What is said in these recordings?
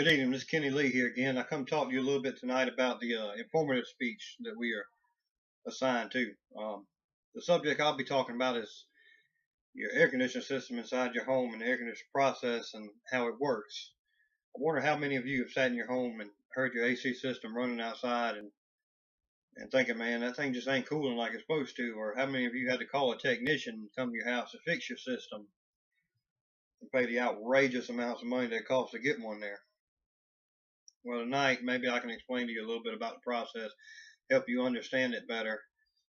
Good evening, this is Kenny Lee here again. I come talk to you a little bit tonight about the informative speech that we are assigned to. The subject I'll be talking about is your air conditioning system inside your home and the air conditioning process and how it works. I wonder how many of you have sat in your home and heard your AC system running outside and thinking, man, that thing just ain't cooling like it's supposed to, or how many of you had to call a technician and come to your house to fix your system and pay the outrageous amounts of money that it costs to get one there. Well, tonight, maybe I can explain to you a little bit about the process, help you understand it better.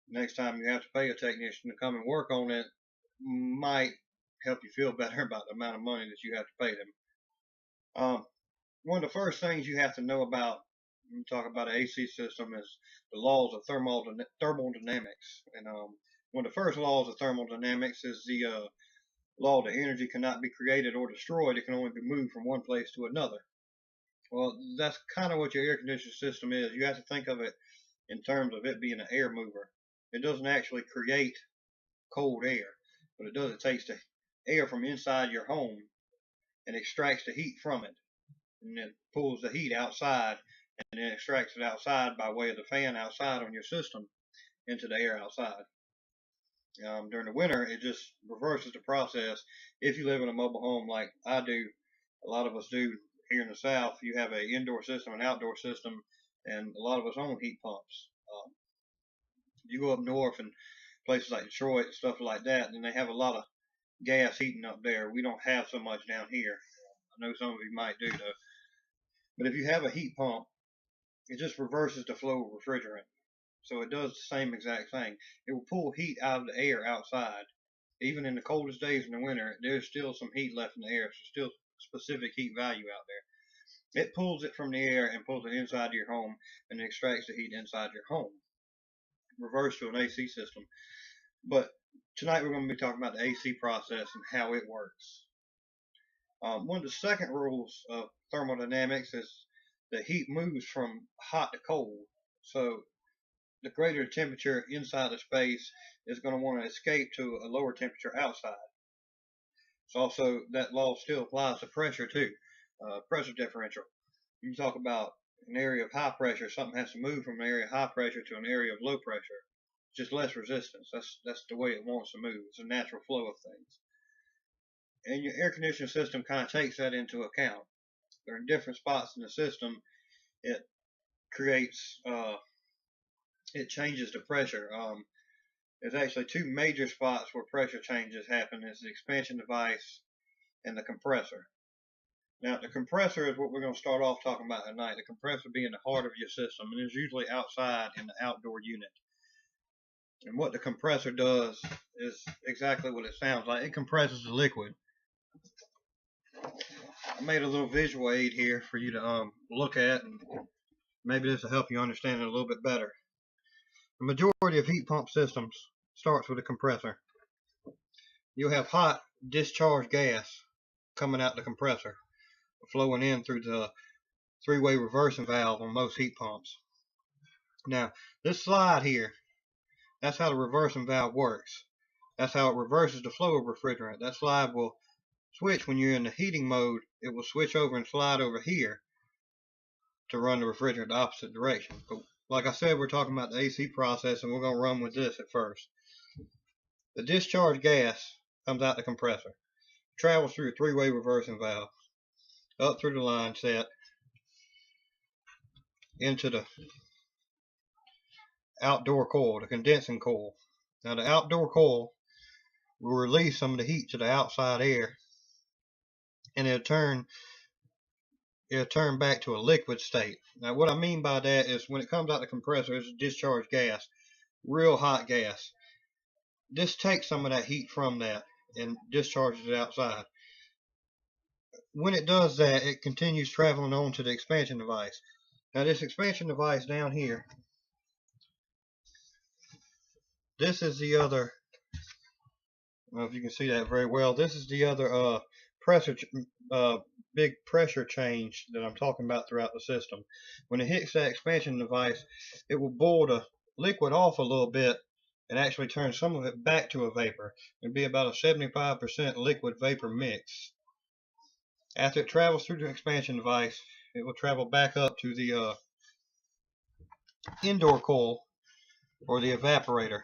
Next time you have to pay a technician to come and work on it, might help you feel better about the amount of money that you have to pay them. One of the first things you have to know about when you talk about an AC system is the laws of thermodynamics. And one of the first laws of thermodynamics is the law that energy cannot be created or destroyed. It can only be moved from one place to another. Well, that's kind of what your air conditioning system is. You have to think of it in terms of it being an air mover. It doesn't actually create cold air, but it takes the air from inside your home and extracts the heat from it, and then pulls the heat outside and then extracts it outside by way of the fan outside on your system into the air outside. During the winter, it just reverses the process. If you live in a mobile home like I do, a lot of us do here in the South, you have an indoor system, an outdoor system, and a lot of us own heat pumps. You go up north and places like Detroit and stuff like that, and they have a lot of gas heating up there. We don't have so much down here. I know some of you might do though. But if you have a heat pump, it just reverses the flow of refrigerant. So it does the same exact thing. It will pull heat out of the air outside. Even in the coldest days in the winter, there's still some heat left in the air. So still specific heat value out there. It pulls it from the air and pulls it inside your home and extracts the heat inside your home. Reverse to an AC system. But tonight we're going to be talking about the AC process and how it works. One of the second rules of thermodynamics is the heat moves from hot to cold. So the greater the temperature inside the space is going to want to escape to a lower temperature outside. It's also, that law still applies to pressure too. Pressure differential. You talk about an area of high pressure, something has to move from an area of high pressure to an area of low pressure. Just less resistance. That's the way it wants to move. It's a natural flow of things. And your air conditioning system kind of takes that into account. There are different spots in the system. It creates, it changes the pressure. There's actually two major spots where pressure changes happen. It's the expansion device and the compressor. Now, the compressor is what we're going to start off talking about tonight. The compressor being the heart of your system, and is usually outside in the outdoor unit. And what the compressor does is exactly what it sounds like. It compresses the liquid. I made a little visual aid here for you to look at, and maybe this will help you understand it a little bit better. The majority of heat pump systems starts with a compressor. You'll have hot discharged gas coming out the compressor, flowing in through the three-way reversing valve on most heat pumps. Now, this slide here, that's how the reversing valve works. That's how it reverses the flow of refrigerant. That slide will switch when you're in the heating mode. It will switch over and slide over here to run the refrigerant the opposite direction. But like I said, we're talking about the AC process, and we're going to run with this at first. The discharged gas comes out the compressor, travels through a three-way reversing valve, up through the line set, into the outdoor coil, the condensing coil. Now the outdoor coil will release some of the heat to the outside air, and it'll turn back to a liquid state. Now what I mean by that is when it comes out the compressor, it's discharged gas, real hot gas. This takes some of that heat from that and discharges it outside. When it does that, it continues traveling on to the expansion device. Now this expansion device down here, this is the other, I don't know if you can see that very well, this is the other big pressure change that I'm talking about throughout the system. When it hits that expansion device, it will boil the liquid off a little bit and actually turn some of it back to a vapor. It'll be about a 75% liquid vapor mix. After it travels through the expansion device, it will travel back up to the indoor coil or the evaporator.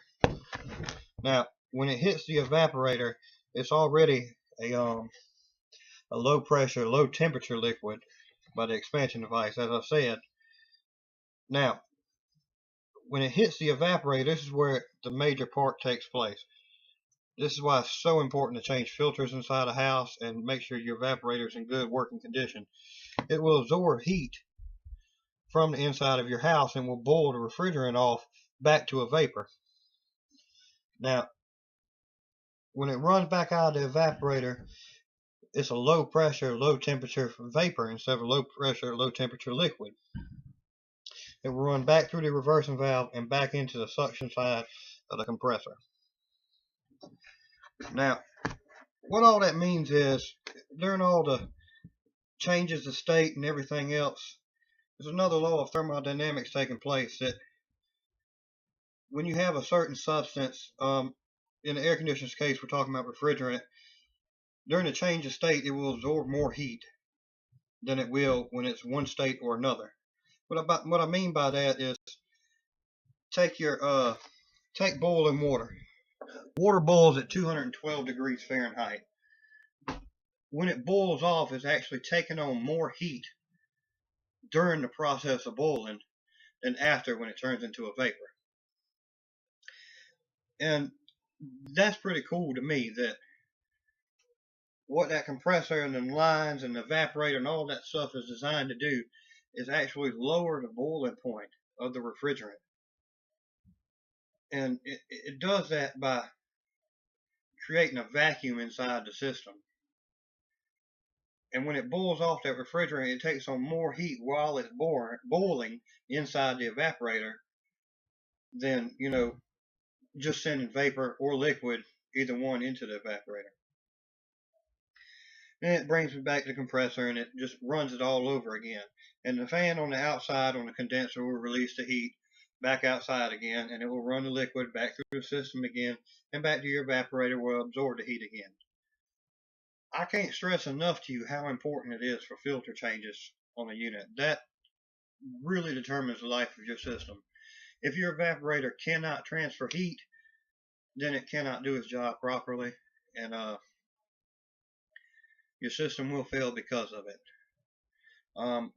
Now, when it hits the evaporator, it's already a low pressure, low temperature liquid by the expansion device, as I said. Now, when it hits the evaporator, this is where the major part takes place. This is why it's so important to change filters inside a house and make sure your evaporator is in good working condition. It will absorb heat from the inside of your house and will boil the refrigerant off back to a vapor. Now, when it runs back out of the evaporator, it's a low pressure, low temperature vapor instead of a low pressure, low temperature liquid. It will run back through the reversing valve and back into the suction side of the compressor. Now, what all that means is, during all the changes of state and everything else, there's another law of thermodynamics taking place, that when you have a certain substance, in the air conditioner's case, we're talking about refrigerant, during the change of state, it will absorb more heat than it will when it's one state or another. What I mean by that is, take boiling water. Water boils at 212 degrees Fahrenheit. When it boils off, it's actually taking on more heat during the process of boiling than after, when it turns into a vapor. And that's pretty cool to me, that what that compressor and the lines and the evaporator and all that stuff is designed to do is actually lower the boiling point of the refrigerant. And it does that by creating a vacuum inside the system. And when it boils off that refrigerant, it takes on more heat while it's boiling inside the evaporator than, just sending vapor or liquid, either one, into the evaporator. Then it brings me back to the compressor, and it just runs it all over again. And the fan on the outside on the condenser will release the heat back outside again, and it will run the liquid back through the system again and back to your evaporator, where it'll absorb the heat again. I can't stress enough to you how important it is for filter changes on a unit. That really determines the life of your system. If your evaporator cannot transfer heat, then it cannot do its job properly, and your system will fail because of it.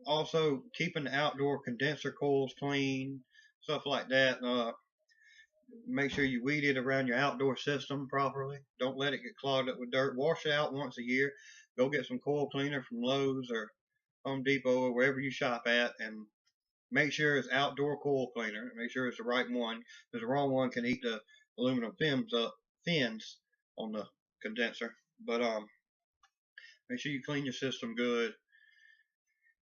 Also, keeping the outdoor condenser coils clean, stuff like that. Make sure you weed it around your outdoor system properly. Don't let it get clogged up with dirt. Wash it out once a year. Go get some coil cleaner from Lowe's or Home Depot or wherever you shop at, and make sure it's outdoor coil cleaner. Make sure it's the right one, because the wrong one can eat the aluminum fins on the condenser. But make sure you clean your system good.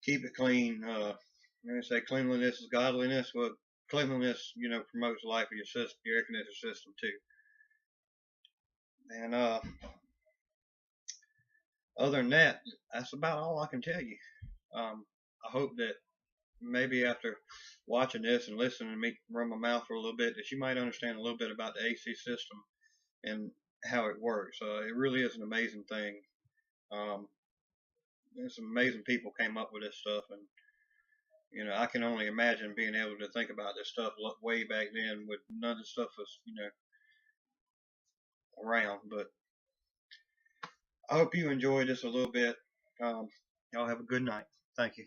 Keep it clean. They say cleanliness is godliness. Well, cleanliness, promotes the life of your system, your air conditioner system too. And other than that, that's about all I can tell you. I hope that maybe after watching this and listening to me run my mouth for a little bit, that you might understand a little bit about the AC system and how it works. It really is an amazing thing. There's some amazing people came up with this stuff, and I can only imagine being able to think about this stuff way back then, with none of the stuff was, around. But I hope you enjoyed this a little bit. Y'all have a good night. Thank you.